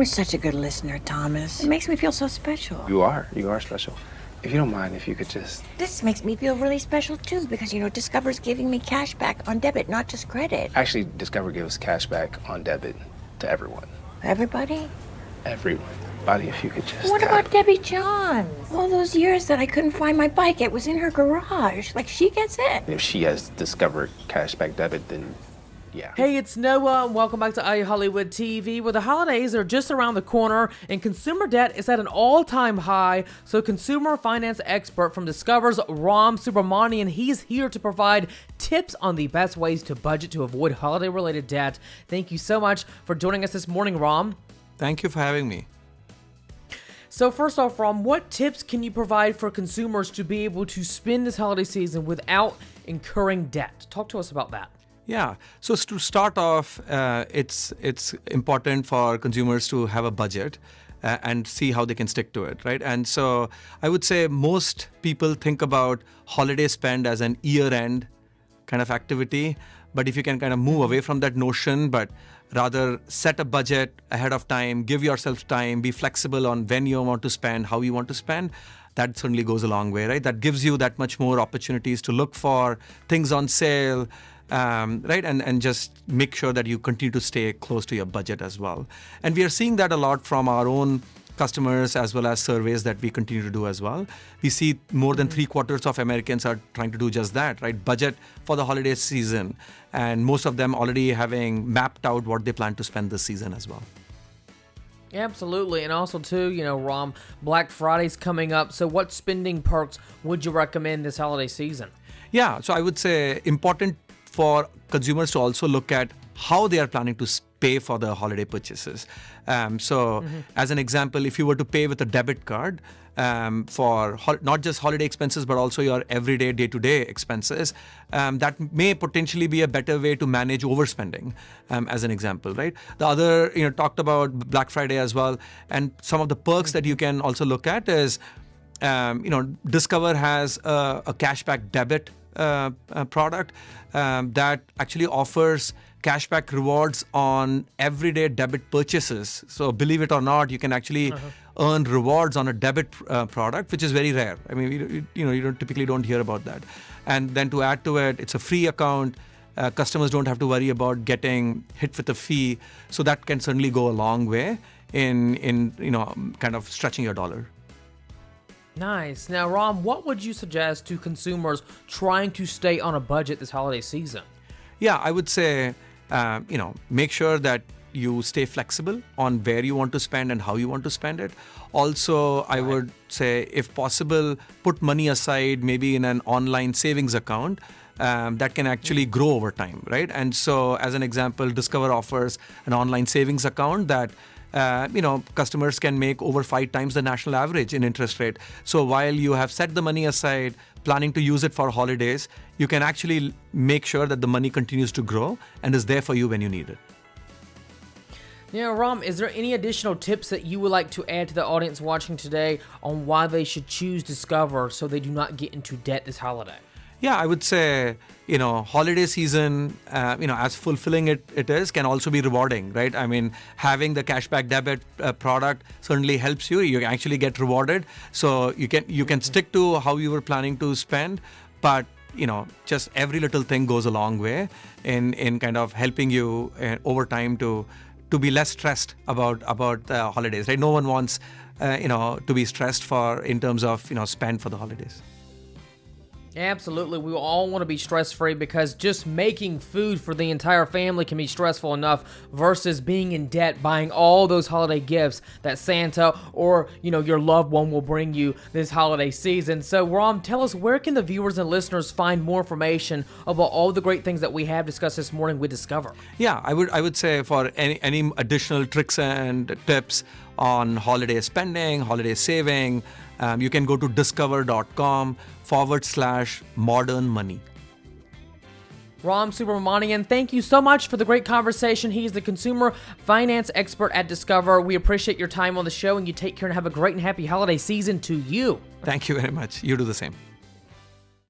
You're such a good listener, Thomas. It makes me feel so special. You are special. If you don't mind, if you could just... This makes me feel really special, too, because, Discover's giving me cash back on debit, not just credit. Actually, Discover gives cash back on debit to everyone. Everybody? Everyone. Buddy, if you could just... What about Debbie Johns? All those years that I couldn't find my bike, it was in her garage. Like, she gets it. If she has Discover Cashback Debit, then... yeah. Hey, it's Noah, and welcome back to Hollywood TV, where the holidays are just around the corner and consumer debt is at an all-time high. So consumer finance expert from Discover's Ram Subramanian, he's here to provide tips on the best ways to budget to avoid holiday-related debt. Thank you so much for joining us this morning, Ram. Thank you for having me. So first off, Ram, what tips can you provide for consumers to be able to spend this holiday season without incurring debt? Talk to us about that. Yeah. So to start off, it's important for consumers to have a budget and see how they can stick to it, right? And so I would say most people think about holiday spend as an year-end kind of activity. But if you can kind of move away from that notion, but rather set a budget ahead of time, give yourself time, be flexible on when you want to spend, how you want to spend, that certainly goes a long way, right? That gives you that much more opportunities to look for things on sale, right? And just make sure that you continue to stay close to your budget as well. And we are seeing that a lot from our own customers as well as surveys that we continue to do as well. We see more than 3/4 of Americans are trying to do just that, right? Budget for the holiday season. And most of them already having mapped out what they plan to spend this season as well. Absolutely. And also, too, Ram, Black Friday's coming up. So what spending perks would you recommend this holiday season? Yeah, so I would say important for consumers to also look at how they are planning to pay for the holiday purchases. As an example, if you were to pay with a debit card for not just holiday expenses, but also your everyday day-to-day expenses, that may potentially be a better way to manage overspending, as an example, right? The other, talked about Black Friday as well. And some of the perks that you can also look at is, Discover has a Cashback Debit product that actually offers cashback rewards on everyday debit purchases. So believe it or not, you can actually earn rewards on a debit product, which is very rare. I mean, you typically don't hear about that. And then to add to it, it's a free account. Customers don't have to worry about getting hit with a fee. So that can certainly go a long way in kind of stretching your dollar. Nice. Now, Ram, what would you suggest to consumers trying to stay on a budget this holiday season? Yeah, I would say, make sure that you stay flexible on where you want to spend and how you want to spend it. Also, I would say, if possible, put money aside, maybe in an online savings account that can actually grow over time, right? And so, as an example, Discover offers an online savings account that customers can make over 5 times the national average in interest rate. So while you have set the money aside, planning to use it for holidays, you can actually make sure that the money continues to grow and is there for you when you need it. Now, Ram, is there any additional tips that you would like to add to the audience watching today on why they should choose Discover so they do not get into debt this holiday? Yeah, I would say, holiday season, as fulfilling it is, can also be rewarding, right? I mean, having the Cashback Debit product certainly helps you. You actually get rewarded. So you can stick to how you were planning to spend, but, just every little thing goes a long way in kind of helping you over time to be less stressed about holidays, right? No one wants, to be stressed in terms of, spend for the holidays. Absolutely. We all want to be stress-free because just making food for the entire family can be stressful enough versus being in debt, buying all those holiday gifts that Santa or, your loved one will bring you this holiday season. So, Ram, tell us, where can the viewers and listeners find more information about all the great things that we have discussed this morning with Discover? Yeah, I would say for any additional tricks and tips on holiday spending, holiday saving, you can go to discover.com/modern money. Ram Subramanian, thank you so much for the great conversation. He is the consumer finance expert at Discover. We appreciate your time on the show, and you take care and have a great and happy holiday season to you. Thank you very much. You do the same.